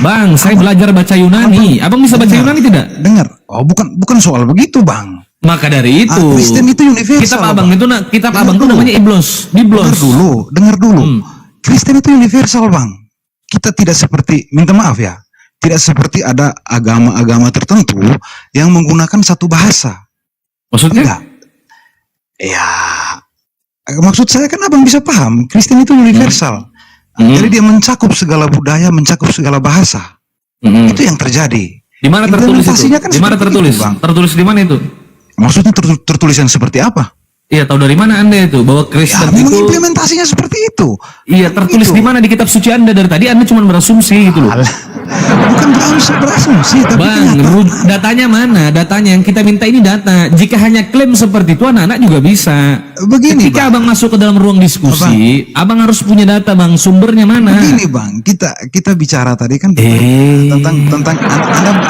Bang, saya belajar baca Yunani. Abang bisa baca Yunani tidak? Dengar. Oh, bukan soal begitu, Bang. Maka dari itu, Kristen itu universal. kitab abang itu, kitab abang itu namanya Biblos. Dengar dulu. Kristen itu universal, Bang. Kita tidak seperti, minta maaf ya, tidak seperti ada agama-agama tertentu yang menggunakan satu bahasa. Maksudnya? Enggak. Ya, maksud saya kan abang bisa paham, Kristen itu universal. Jadi dia mencakup segala budaya, mencakup segala bahasa. Itu yang terjadi. Di mana tertulis itu? Kan di mana tertulis? Itu, tertulis di mana itu? Maksudnya tertulisan seperti apa? Iya, tahu dari mana Anda itu bahwa Kristen ya, itu implementasinya seperti itu. Iya, tertulis di mana di kitab suci Anda? Dari tadi Anda cuma berasumsi gitu loh. Bukan berasumsi, tapi Bang, datanya mana? Datanya yang kita minta ini data. Jika hanya klaim seperti itu, anak-anak juga bisa. Begini, ketika Bang, abang masuk ke dalam ruang diskusi, abang harus punya data, Bang. Sumbernya mana? Begini, Bang, kita bicara tadi kan tentang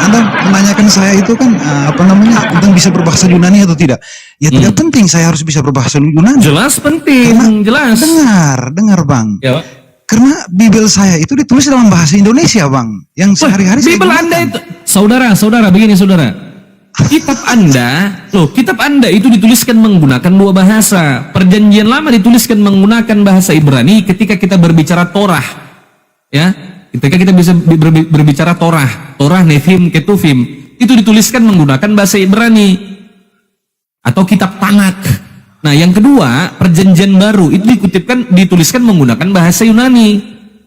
Anda menanyakan saya itu kan tentang bisa berbahasa Yunani atau tidak. Ya tidak penting saya harus bisa berbahasa Yunani. Jelas penting, jelas. Dengar, Bang. Ya, Pak. Karena Bibel saya itu ditulis dalam bahasa Indonesia, Bang. Yang sehari-hari saya Bibel gunakan. Anda itu, saudara, begini saudara. Kitab Anda itu dituliskan menggunakan dua bahasa. Perjanjian Lama dituliskan menggunakan bahasa Ibrani ketika kita berbicara Torah. Ya, ketika kita bisa berbicara Torah Nefim, Ketuvim, itu dituliskan menggunakan bahasa Ibrani atau kitab Tanak. Nah, yang kedua, Perjanjian Baru itu dituliskan menggunakan bahasa Yunani,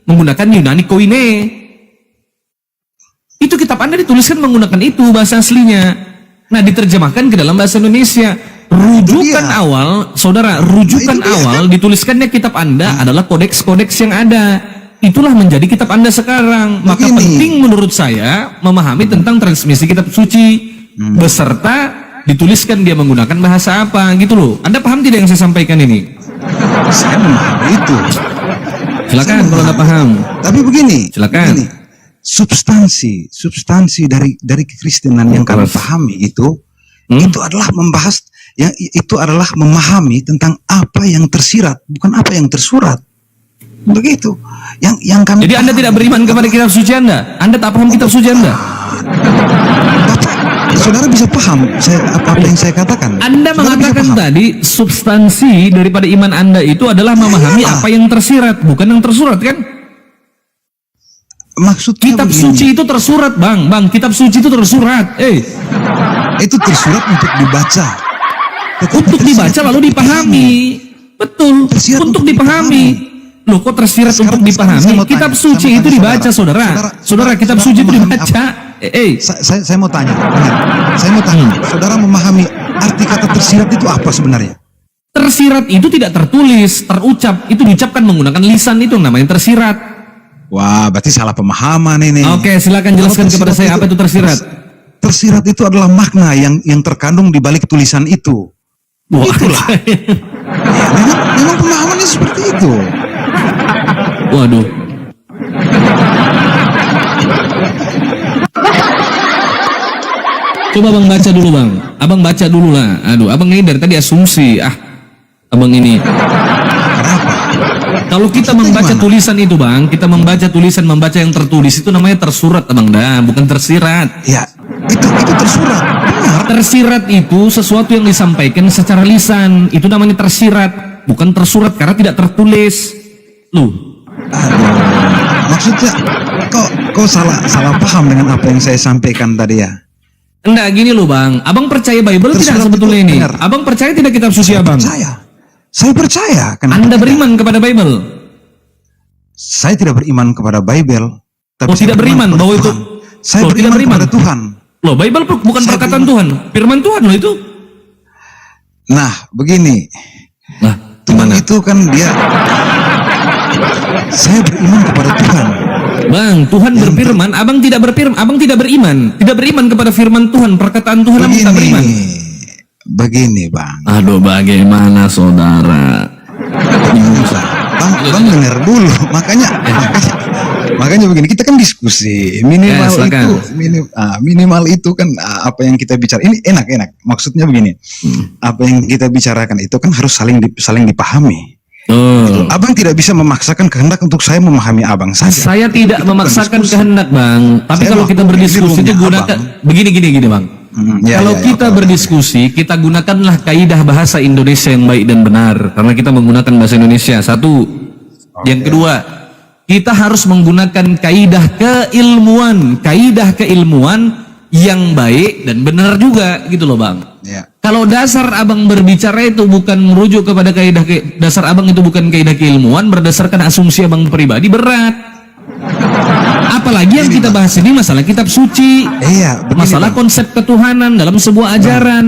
menggunakan Yunani Koine. Itu kitab Anda dituliskan menggunakan itu bahasa aslinya. Nah, diterjemahkan ke dalam bahasa Indonesia. Rujukan awal, saudara, awal dituliskannya kitab Anda adalah kodeks-kodeks yang ada. Itulah menjadi kitab Anda sekarang. Maka penting menurut saya memahami tentang transmisi kitab suci beserta dituliskan dia menggunakan bahasa apa gitu loh. Anda paham tidak yang saya sampaikan ini? Saya memahami itu. Silakan kalau Anda paham. Tapi begini, silakan. Substansi dari kekristenan yang kami pahami itu adalah membahas itu adalah memahami tentang apa yang tersirat, bukan apa yang tersurat. Begitu. Yang kami. Jadi Anda tidak beriman kepada kitab suci Anda? Anda tak paham kitab suci Anda? Saudara bisa paham apa yang saya katakan. Anda mengatakan tadi substansi daripada iman Anda itu adalah memahami apa yang tersirat, bukan yang tersurat kan? Maksudnya kitab suci itu tersurat, Bang. Kitab suci itu tersurat. Itu tersurat untuk dibaca. Untuk dibaca lalu dipahami. Betul. Untuk dipahami. Loh, kok tersirat untuk dipahami? Kitab suci itu dibaca, saudara. Saudara, kitab suci itu dibaca. Saya mau tanya. Saudara memahami arti kata tersirat itu apa sebenarnya? Tersirat itu tidak tertulis, terucap. Itu diucapkan menggunakan lisan, itu namanya tersirat. Wah, berarti salah pemahaman ini. Oke, silakan jelaskan kepada saya apa itu tersirat. Tersirat itu adalah makna yang terkandung di balik tulisan itu. Itulah. Ya, memang pemahamannya seperti itu. Waduh. Coba Bang baca dulu, Bang. Abang baca dulu lah. Aduh, abang ini dari tadi asumsi. Abang ini. Kenapa? Kalau kita membaca tulisan itu, Bang, kita membaca yang tertulis itu namanya tersurat, Abang. Bukan tersirat. Ya, itu tersurat. Benar. Tersirat itu sesuatu yang disampaikan secara lisan. Itu namanya tersirat, bukan tersurat karena tidak tertulis. Loh. Aduh, maksudnya kok salah paham dengan apa yang saya sampaikan tadi ya? Enggak, gini loh, Bang. Abang percaya Bible tidak sebetulnya ini? Benar. Abang percaya tidak kitab suci, Abang? Saya percaya. Anda beriman kepada Bible? Saya tidak beriman kepada Bible. Tapi tidak beriman bahwa itu? Saya beriman kepada Tuhan. Loh, Bible bukan perkataan Tuhan, firman Tuhan loh itu. Nah, begini. Nah, Tuhan itu kan dia. Saya beriman kepada Tuhan. Bang, Tuhan berfirman, abang tidak berfirman, abang tidak beriman kepada firman Tuhan, perkataan Tuhan, abang tak beriman. Begini, Bang. Aduh, bagaimana saudara? Bang dengar dulu, makanya begini, kita kan diskusi minimal itu kan apa yang kita bicara ini enak. Maksudnya begini, apa yang kita bicarakan itu kan harus saling dipahami. Abang tidak bisa memaksakan kehendak untuk saya memahami abang saja. Saya tidak Itu bukan memaksakan diskusi. kehendak, Bang. Tapi Saya kalau kita waktu berdiskusi di itu roomnya gunakan abang. begini, Bang. Kalau kita oke. berdiskusi, kita gunakanlah kaidah bahasa Indonesia yang baik dan benar, karena kita menggunakan bahasa Indonesia. Satu. Yang kedua, kita harus menggunakan kaidah keilmuan yang baik dan benar juga, gitu loh, Bang. Ya. Kalau dasar abang berbicara itu bukan merujuk kepada dasar abang itu bukan kaidah keilmuan, berdasarkan asumsi abang pribadi, berat. Apalagi yang kita bahas ini masalah kitab suci, Iya, begini, masalah Bang. konsep ketuhanan dalam sebuah ajaran.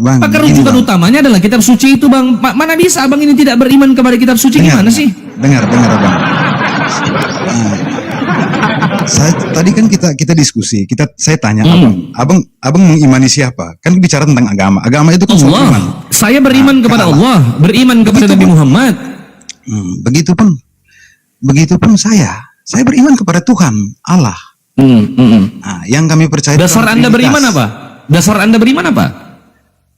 Bang, Maka begini, rujukan Bang. utamanya adalah kitab suci itu, Bang. Mana bisa abang ini tidak beriman kepada kitab suci? Gimana sih? Dengar abang. Tadi kan kita diskusi, saya tanya abang mengimani siapa? Kan bicara tentang agama. Agama itu kan soal iman. Allah. Saya beriman kepada Allah, beriman kepada Nabi Muhammad. Begitupun saya beriman kepada Tuhan Allah. Nah, yang kami percaya. Dasar Tuhan Anda Trinitas. beriman apa? Dasar Anda beriman apa?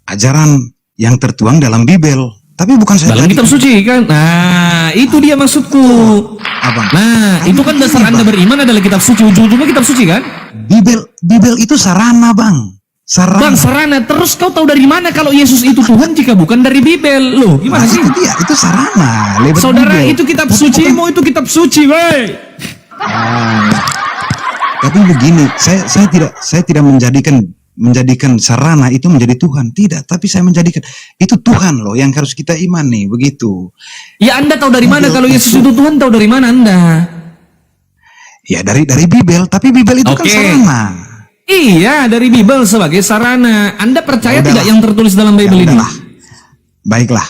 Ajaran yang tertuang dalam Bible. Tapi bukan saya Dalam tadi. kitab suci kan? Nah, itu dia maksudku. Abang. Nah, itu kan dasar Anda beriman adalah kitab suci. Ujung-ujungnya kitab suci kan? Bible itu sarana, Bang. Sarana. Bang, sarana. Terus kau tahu dari mana kalau Yesus itu Tuhan jika bukan dari Bible? Loh, gimana sih? Itu dia, itu sarana. Lewat Saudara, Bible. itu kitab suci, mau itu kitab suci, weh. Tapi begini, saya tidak menjadikan sarana itu menjadi Tuhan, tidak. Tapi saya menjadikan itu Tuhan loh yang harus kita imani, begitu. Ya Anda tahu dari mana kalau Yesus itu Tuhan? Tahu dari mana Anda? Ya dari Bible, tapi Bible itu kan Oke. sarana. Iya, dari Bible sebagai sarana. Anda percaya Ya tidak udahlah. yang tertulis dalam Ya Bible ini? udahlah. Baiklah,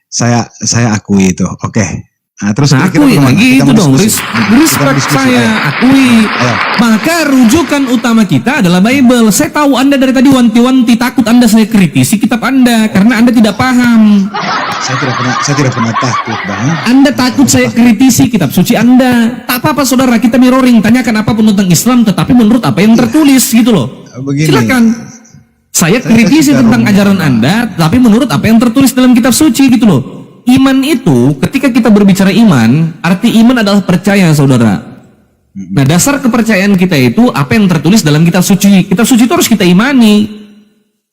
saya akui itu. Oke. Nah, terus Nah, kira-kira akui bagaimana? lagi Kita itu mau dong, diskusi. Kita respect diskusi, saya, ayo. akui. Ayo. Maka rujukan utama kita adalah Bible. Saya tahu Anda dari tadi wanti-wanti, takut Anda saya kritisi kitab Anda karena Anda tidak paham. Saya tidak pernah takut, Bang. Anda takut saya kritisi kitab suci Anda. Tak apa-apa saudara, kita mirroring, tanyakan apapun tentang Islam, tetapi menurut apa yang tertulis gitu loh. Begini. Silakan. Saya kritisi suka tentang rumah. ajaran Anda, tapi menurut apa yang tertulis dalam kitab suci gitu loh. Iman itu, ketika kita berbicara iman, arti iman adalah percaya, saudara. Nah, dasar kepercayaan kita itu apa yang tertulis dalam kitab suci. Kitab suci itu harus kita imani.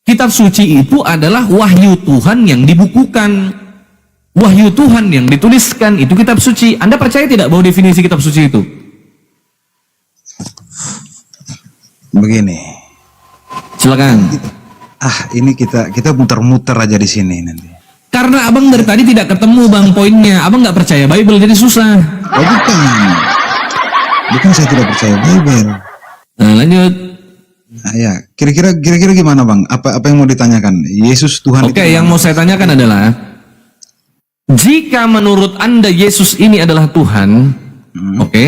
Kitab suci itu adalah wahyu Tuhan yang dibukukan. Wahyu Tuhan yang dituliskan, itu kitab suci. Anda percaya tidak bahwa definisi kitab suci itu? Begini. Silakan. Ini kita muter-muter aja di sini nanti. Karena abang dari tadi tidak ketemu bang poinnya. Abang nggak percaya Bible jadi susah. Oh, bukan saya tidak percaya Bible. Nah, lanjut. Nah, ya, kira-kira gimana, Bang? Apa yang mau ditanyakan? Yesus Tuhan Oke, itu yang mau saya tanyakan adalah, jika menurut Anda Yesus ini adalah Tuhan, oke?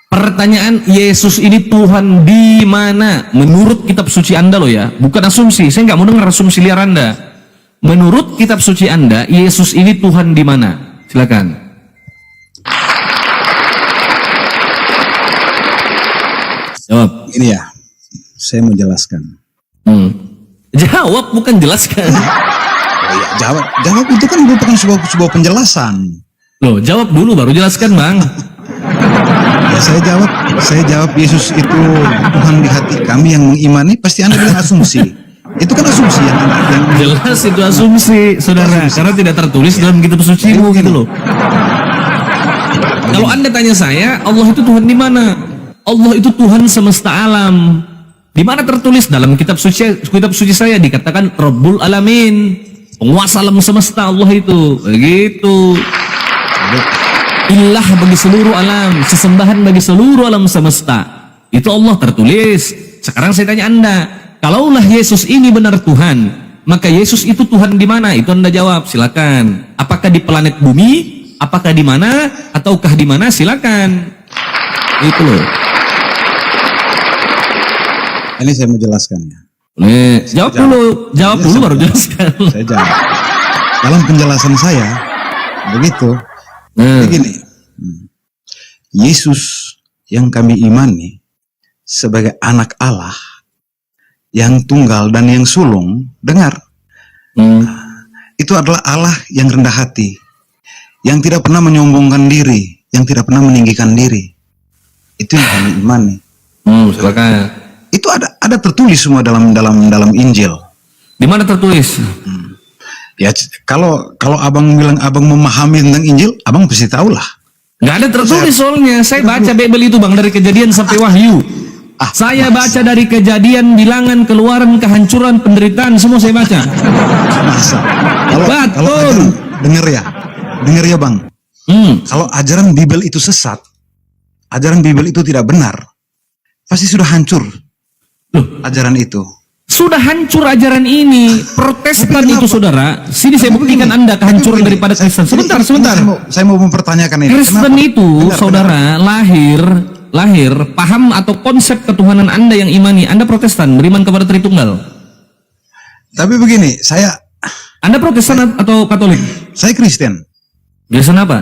Pertanyaan, Yesus ini Tuhan di mana? Menurut kitab suci Anda loh ya, bukan asumsi. Saya nggak mau dengar asumsi liar Anda. Menurut kitab suci Anda, Yesus ini Tuhan di mana? Silakan. Jawab. Ini ya, saya mau jelaskan. Jawab, bukan jelaskan. Oh iya, jawab itu kan merupakan sebuah penjelasan. Loh, jawab dulu baru jelaskan, Bang. Ya, saya jawab Yesus itu Tuhan di hati kami yang mengimani. Pasti Anda bilang asumsi. Itu kan asumsi yang Jelas itu asumsi, saudara, karena tidak tertulis dalam kitab sucimu gitu loh. Kalau Anda tanya saya, Allah itu Tuhan di mana? Allah itu Tuhan semesta alam. Di mana tertulis dalam kitab suci saya dikatakan Rabbul Alamin, penguasa alam semesta Allah itu. Begitu. Ilah bagi seluruh alam, sesembahan bagi seluruh alam semesta. Itu Allah tertulis. Sekarang saya tanya Anda, kalaulah Yesus ini benar Tuhan, maka Yesus itu Tuhan di mana? Itu Anda jawab, silakan. Apakah di planet bumi? Apakah di mana? Ataukah di mana? Silakan. Itu loh. ini saya mau jelaskan ya. Jawab dulu, jawab dulu baru jelaskan. Saya jawab. Dalam penjelasan saya begitu. Begini. Yesus yang kami imani sebagai anak Allah yang tunggal dan yang sulung, dengar. Itu adalah Allah yang rendah hati. yang tidak pernah menyombongkan diri, yang tidak pernah meninggikan diri. Itu yang kami imani. Silakan. Itu ada tertulis semua dalam Injil. Di mana tertulis? Ya kalau abang bilang abang memahami tentang Injil, abang pasti tahu lah. Nggak ada tertulis soalnya. Saya baca Bible itu Bang dari Kejadian sampai Wahyu. Saya baca dari Kejadian, Bilangan, Keluaran, kehancuran, penderitaan, semua saya baca. Masa? Kalau Betul. Dengar ya Bang. Kalau ajaran Bible itu sesat, ajaran Bible itu tidak benar, pasti sudah hancur ajaran itu. Sudah hancur ajaran ini. Protestan itu saudara. Sini saya buktikan Anda kehancuran daripada Kristen. Sebentar. Saya mau mempertanyakan ini. Kristen itu saudara lahir paham atau konsep ketuhanan Anda yang imani. Anda Protestan, beriman kepada Tritunggal. Tapi begini, Anda Protestan atau Katolik? saya Kristen. Kristen apa?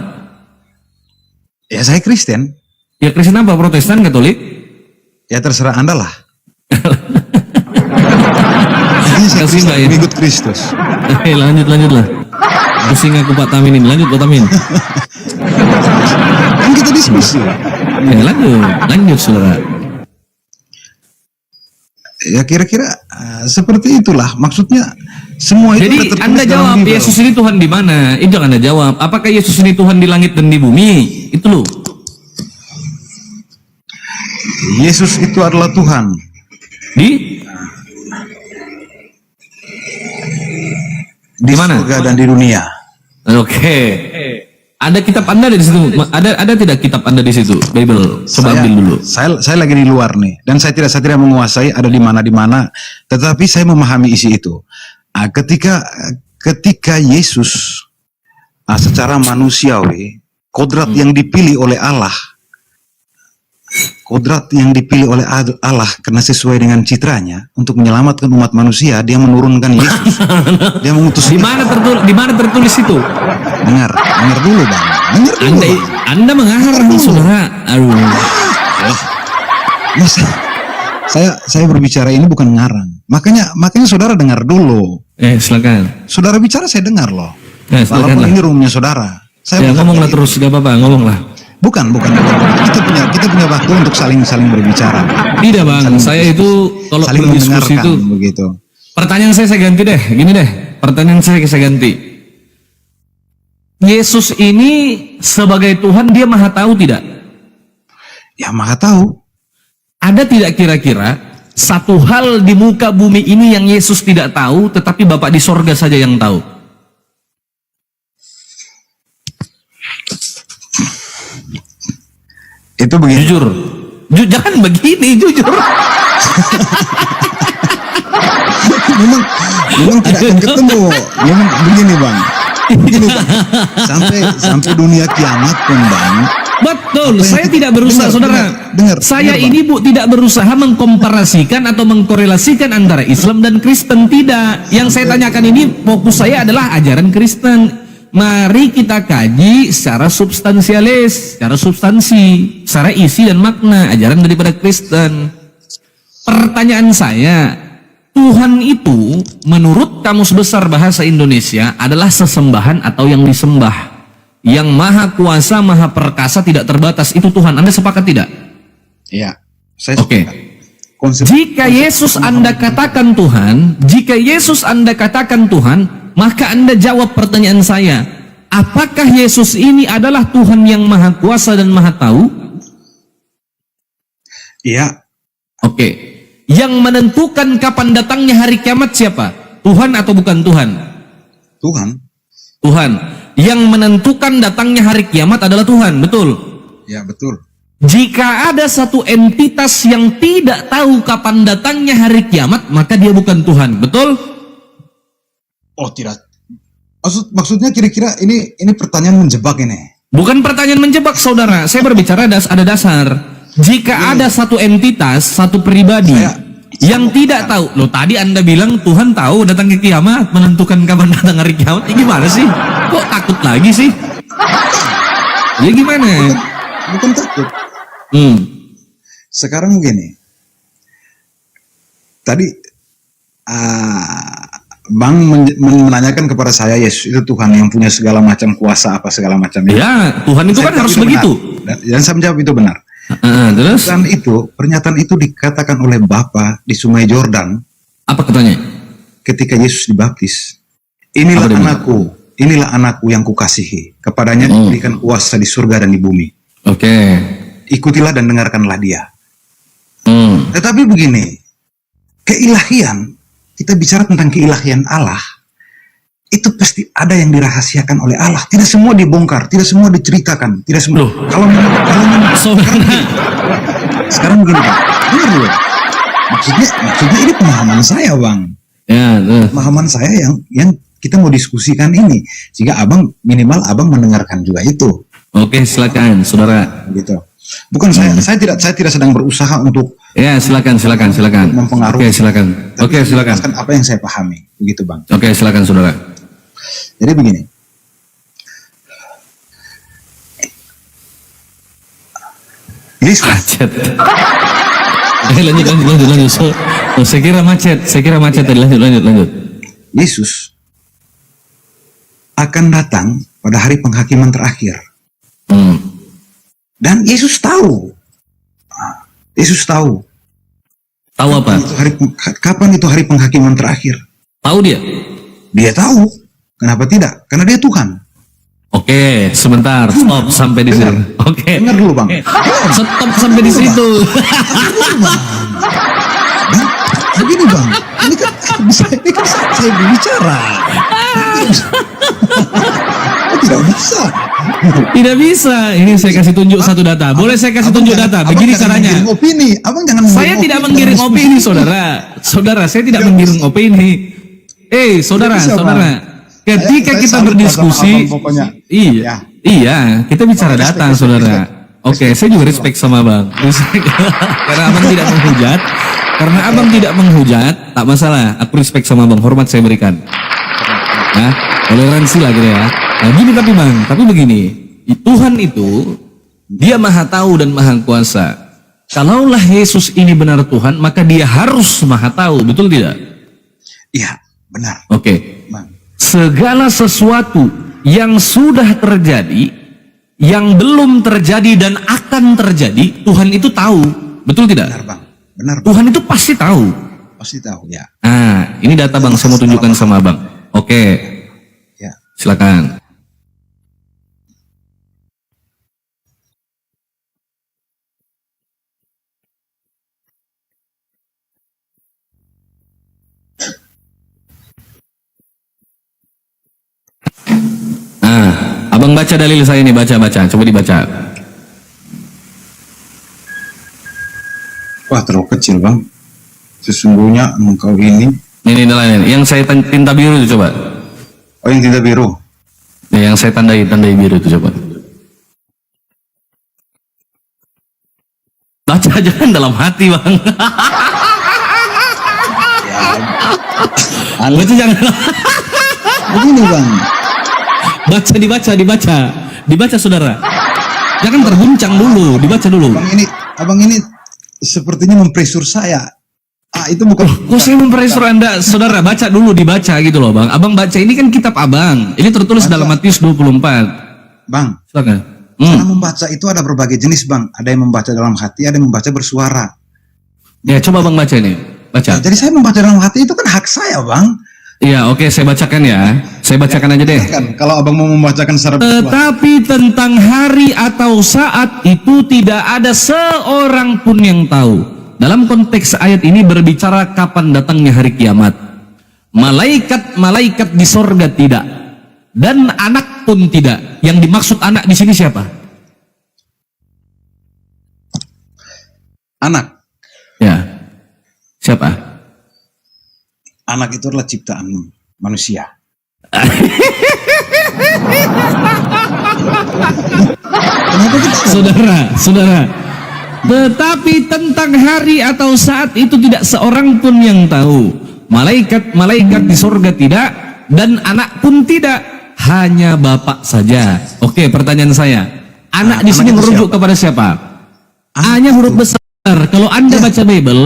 Ya saya Kristen. Ya Kristen apa? Protestan, Katolik? Ya terserah Anda lah. Kasih Saya Kristen, Mbak ya. mengikut Kristus. Lanjut lah. Pusing aku Pak Tamin ini. Lanjut Pak Tamin. Kan kita diskusi. Lanjut saudara. Ya kira-kira seperti itulah. Maksudnya semua itu Jadi sudah tertulis Anda dalam jawab Bible. Yesus ini Tuhan di mana? Itu yang Anda jawab. Apakah Yesus ini Tuhan di langit dan di bumi? Itu loh. Yesus itu adalah Tuhan. Di mana? surga dan di dunia. Oke. Ada kitab Anda di situ? Ada tidak kitab Anda di situ? Bible. Coba ambil dulu. Saya lagi di luar nih, dan saya tidak menguasai ada di mana, tetapi saya memahami isi itu. Ketika Yesus secara manusiawi, kodrat yang dipilih oleh Allah karena sesuai dengan citranya untuk menyelamatkan umat manusia, dia menurunkan Yesus. Dia mengutus. Di mana tertulis itu? Dengar dulu Bang. Dengar dulu. Anda mengarang saudara. Aduh. Mas, saya berbicara ini bukan ngarang. Makanya saudara dengar dulu. Silakan. Saudara bicara saya dengar loh. Silakan Walaupun lah. ini roomnya saudara. Ya, ngomonglah terus, gak apa-apa, ngomonglah. Bukan. Kita punya waktu untuk saling berbicara. Tidak Bang, saya itu kalau saling berdiskusi mendengarkan itu. begitu. Pertanyaan saya ganti deh, gini deh. Pertanyaan saya ganti. Yesus ini sebagai Tuhan dia maha tahu tidak? Ya maha tahu. Ada tidak kira-kira satu hal di muka bumi ini yang Yesus tidak tahu, tetapi Bapa di sorga saja yang tahu? Itu begini. Jujur. Jangan begini, jujur. memang tidak akan ketemu. Memang begini Bang. Sampai dunia kiamat pun Bang. Betul, saya tidak berusaha, saudara. Saya ini tidak berusaha mengkomparasikan atau mengkorelasikan antara Islam dan Kristen, tidak. Yang saya tanyakan ini fokus saya adalah ajaran Kristen. Mari kita kaji secara substansialis, secara substansi, secara isi dan makna ajaran daripada Kristen. Pertanyaan saya, Tuhan itu menurut Kamus Besar Bahasa Indonesia adalah sesembahan atau yang disembah. Yang maha kuasa, maha perkasa, tidak terbatas, itu Tuhan. Anda sepakat tidak? Iya. Oke. Jika Yesus Anda katakan Tuhan, maka Anda jawab pertanyaan saya. Apakah Yesus ini adalah Tuhan yang maha kuasa dan maha tahu? Iya. Oke. Yang menentukan kapan datangnya hari kiamat siapa? Tuhan atau bukan Tuhan? Tuhan. Yang menentukan datangnya hari kiamat adalah Tuhan, betul? Ya, betul. Jika ada satu entitas yang tidak tahu kapan datangnya hari kiamat, maka dia bukan Tuhan, betul? Oh, tidak. Maksudnya kira-kira ini pertanyaan menjebak ini. Bukan pertanyaan menjebak, saudara. Saya berbicara ada dasar. Jika ada satu entitas, satu pribadi yang tidak tahu, loh tadi Anda bilang Tuhan tahu datang ke kiamat, menentukan kapan datang hari kiamat. Ini gimana sih? Kok takut lagi sih? Ya gimana? Bukan takut. Sekarang begini. Tadi Bang menanyakan kepada saya, Yesus itu Tuhan yang punya segala macam kuasa apa segala macam itu. Ya, Tuhan itu Saya kan jawab harus itu begitu. benar. Dan saya menjawab itu benar. Terus Dan pernyataan itu dikatakan oleh Bapa di Sungai Yordan apa katanya? ketika Yesus dibaptis. Inilah Apa dia bilang? anakku, inilah anakku yang kukasihi. Kepadanya diberikan kuasa di surga dan di bumi. Oke. Ikutilah dan dengarkanlah dia. Hmm. Tetapi begini, keilahian, kita bicara tentang keilahian Allah, itu pasti ada yang dirahasiakan oleh Allah. Tidak semua dibongkar, tidak semua diceritakan, tidak semua. Loh. Kalau Saudara, sekarang begini, Bang. Dengar dulu. Maksudnya ini pemahaman saya, Bang. ya, terus. Pemahaman saya yang kita mau diskusikan ini, sehingga abang minimal abang mendengarkan juga itu, Oke, silakan, saudara. gitu. Bukan saya tidak sedang berusaha untuk Ya, silakan. mempengaruhi. Oke, silakan. Oke, silakan. menjelaskan apa yang saya pahami, begitu, Bang. Oke, silakan, saudara. Jadi begini, Yesus, Macet. Lanjut. Saya kira macet tadi. Lanjut. Yesus akan datang pada hari penghakiman terakhir. Dan Yesus tahu. Yesus tahu. Tahu apa? Kapan itu hari penghakiman terakhir? Tahu dia? Dia tahu. Kenapa tidak? Karena dia Tuhan. Oke, sebentar. Stop sampai di sini. Oke. Dengar dulu, Bang. Stop sampai di situ. Begini, Bang. Ini kan saya berbicara. Tidak bisa. Tidak bisa. Ini saya kasih tunjuk satu data. Boleh saya kasih tunjuk data? Begini caranya. Opini. Abang jangan Saya tidak menggiring opini, saudara. Saudara, saya tidak menggiring opini. Saudara. Ketika kita berdiskusi, iya, kita bicara data, saudara. Oke, saya juga respect sama abang. Karena abang tidak menghujat. Karena abang tidak menghujat, tak masalah. Aku respect sama abang, hormat saya berikan. Nah, toleransi lah gitu ya. Nah, gini tapi begini. Tuhan itu, dia maha tahu dan maha kuasa. Kalaulah Yesus ini benar Tuhan, maka dia harus maha tahu, betul tidak? Iya, benar. Oke. Bang. Segala sesuatu yang sudah terjadi, yang belum terjadi dan akan terjadi, Tuhan itu tahu, betul tidak? Benar, Bang. Benar, Bang. Tuhan itu pasti tahu. Pasti tahu, ya. Nah, ini data bang, saya mau tunjukkan sama abang. Oke, Ya. silakan. Nah, abang baca dalil saya ini, baca, coba dibaca. Wah, terlalu kecil, Bang. Sesungguhnya engkau ini. Ini nilainya, yang saya tinta biru itu coba. Oh, yang tinta biru. Ya, yang saya tandai biru itu coba. Baca aja kan dalam hati bang. Baca jangan. Begini, Bang. Dibaca saudara. Jangan terguncang dulu, dibaca dulu. Abang ini sepertinya mempresur saya. Itu bukan. Kok saya mempresur Anda, saudara? Baca dulu, dibaca gitu loh, Bang. Abang baca, ini kan kitab abang. Ini tertulis dalam Matius 24. Bang, Silakan. cara membaca itu ada berbagai jenis, Bang. Ada yang membaca dalam hati, ada yang membaca bersuara. Ya, coba Bang baca ini. Baca. Jadi saya membaca dalam hati itu kan hak saya, Bang. Iya, oke, saya bacakan ya. Saya bacakan aja deh. Kan, kalau abang mau membacakan secara bersuara. Tetapi tentang hari atau saat itu tidak ada seorang pun yang tahu. Dalam konteks ayat ini berbicara kapan datangnya hari kiamat. Malaikat-malaikat di sorga tidak. Dan anak pun tidak. Yang dimaksud anak di sini siapa? Anak. Ya. Siapa? Anak itu adalah ciptaan manusia. Saudara. Tetapi tentang hari atau saat itu tidak seorang pun yang tahu. Malaikat-malaikat di sorga tidak, dan anak pun tidak, hanya Bapa saja. Oke, pertanyaan saya. Anak di sini merujuk kepada siapa? A-nya huruf besar. Kalau Anda baca Bible,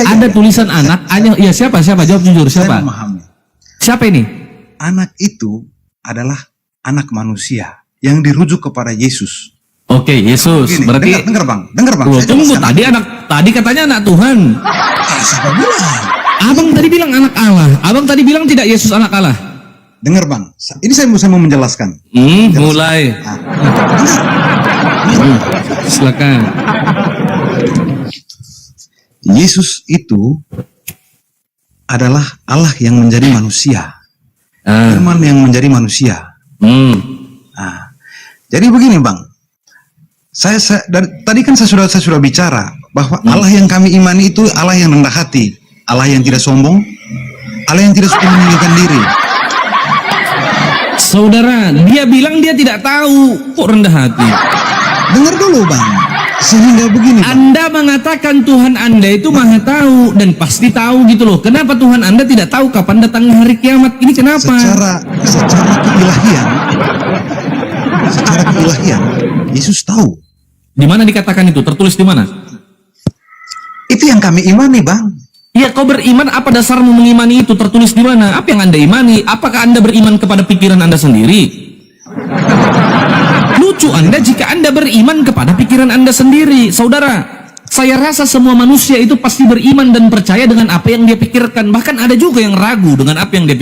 ada tulisan anak, A-nya, ya siapa? Jawab jujur, siapa? Saya memahami. Siapa ini? Anak itu adalah anak manusia yang dirujuk kepada Yesus. Oke, Yesus. Begini, Berarti dengar bang, dengar bang. Loh, Saya tunggu, jelaskan. tadi katanya anak Tuhan. Siapa bilang? Abang tadi bilang anak Allah. Abang tadi bilang tidak Yesus anak Allah. Dengar bang, ini saya mau menjelaskan. Mulai. Nah, Silakan. Yesus itu adalah Allah yang menjadi manusia, Firman yang menjadi manusia. Nah, jadi begini bang, tadi kan saya sudah bicara bahwa Allah yang kami imani itu Allah yang rendah hati, Allah yang tidak sombong, Allah yang tidak suka meninggikan diri. Saudara, dia bilang dia tidak tahu, kok rendah hati. Dengar dulu bang, sehingga begini bang. Anda mengatakan Tuhan Anda itu maha tahu dan pasti tahu gitu loh. Kenapa Tuhan Anda tidak tahu kapan datangnya hari kiamat? Ini kenapa? Secara keilahian, Yesus tahu. Di mana dikatakan itu? Tertulis di mana? Itu yang kami imani bang. Ya, kau beriman, apa dasarmu mengimani itu? Tertulis di mana? Apa yang Anda imani? Apakah Anda beriman kepada pikiran Anda sendiri? Lucu Anda jika Anda beriman kepada pikiran Anda sendiri. Saudara, saya rasa semua manusia itu pasti beriman dan percaya dengan apa yang dia pikirkan. Bahkan ada juga yang ragu dengan apa yang dia pikirkan.